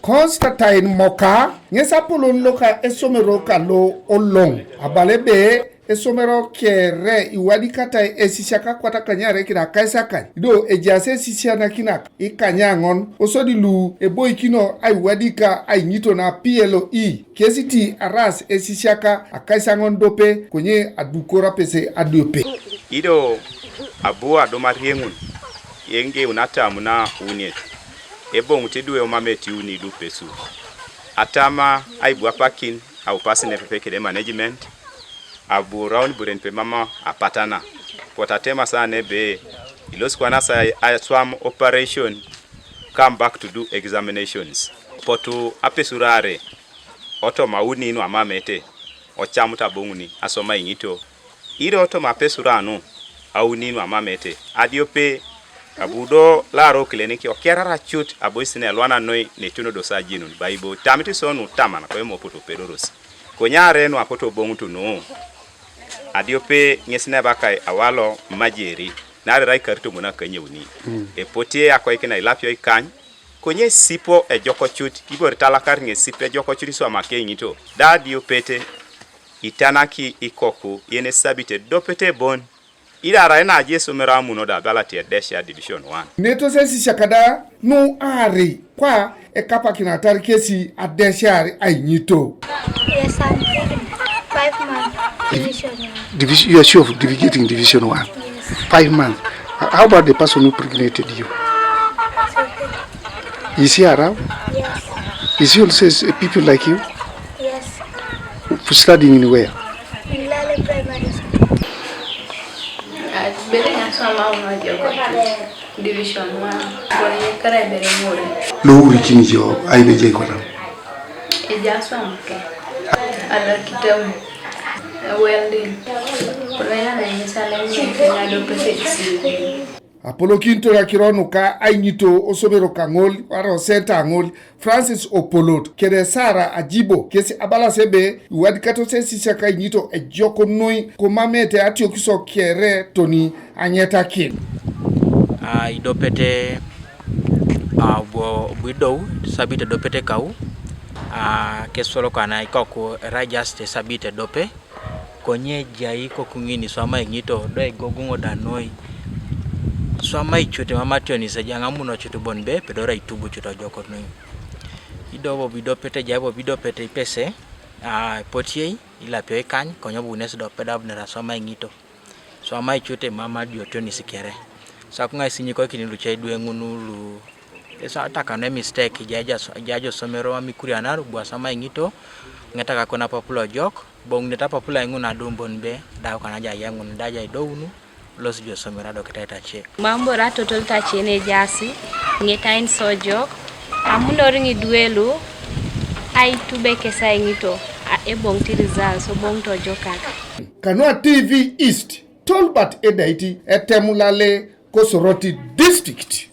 Constantine Moka, Yesapolon Loka Esomero Kalo Olong, Abalebe, Esomero Kere, Iwadikata Esishaka Kwatakanyare Kina Kaisaka, Do Ejase Sisiana Kinak, Ikanyangon, Osodilu, Eboikino, Iwadika, Aingito na PLOE, Kesiti Aras Esishaka, Akaisangon Dope, Kwenye Adukora Pese Adope. Ido Abu Adomariengun, Yenge Unata Muna Uniet. Ebo mutidu ya umameti uni du pesu. Atama aibu apakin au pasi nepepe de management. Abu round buren pe mama apatana. Potatema sa nebe ilos kwa nasa swam operation come back to do examinations. Potu apesurare oto mauni inu amamete ochamuta bonguni asoma Aingito. Ire oto mapesurano au ninu amamete adiope Abudo laro kliniki okerara chut aboisine lwana noi netuno dosa jinun baibo tamiti sonu tamana kwa mo poto pedoros konyare no apoto bongutu no adiope nyesine bakai awalo majeri na rai kartu muna kanyewuni Epotiei akoy kina ilapyo ikany konye sipo e joko chut ibor talakar nge sipe joko chut so make Aingito da diopete itanaki ikoku yene sabite dopete bon ida raina Jesu meramu da balati desha division 1. Neto sesi shakada no ari kwa ekapa kinatari kesi adesha Aingito. Yes, I'm 5 months. Division, you are sure of getting division 1? Yes. 5 months. How about the person who impregnated you? Is he around? Yes. Is he also people like you? Yes. Studying in where? In Lale Primary School. Division 1. Low weekend job, I will take one. Apollo Kinto ya kirono ka Aingito osomero kangol waro senta angol Francis Opolot kede Sara Ajibo kesi abala sebe wadikato sesi saka Aingito ejoko noi komamete atio kiso kere Tony Angetaki. Idopete widow sabite dopete kau kesolo kana ikoko rajaste sabite dope konye jai ko kungini swama Aingito do gogungo danoi swama ichute mamatio ni sejanga muno chutu bonbe pedora itubu chuto joko noi idobo bidopete jabo bidopete pese Epotiei ila pyo ikany konyo bunes do pedab nera swama Aingito swama ichute mama diotio ni sikere sakunga sinyiko kinilu chaidwe ngunulu esa ataka ne mistake jajo somero amikuri anaru bwa sama Aingito ngetaka kona popular jok bong neta popular nguna dumbonbe daw kana ja yangun daja idownu los jo somero do ketaita che mambo ra total ta chene jasi ngetain sojok amundo ringi duelu ai tubeke sa Aingito e bong ti result so bong to jokaka Kanwa TV East Tolbert Edaiti etemulale Kosoroti District.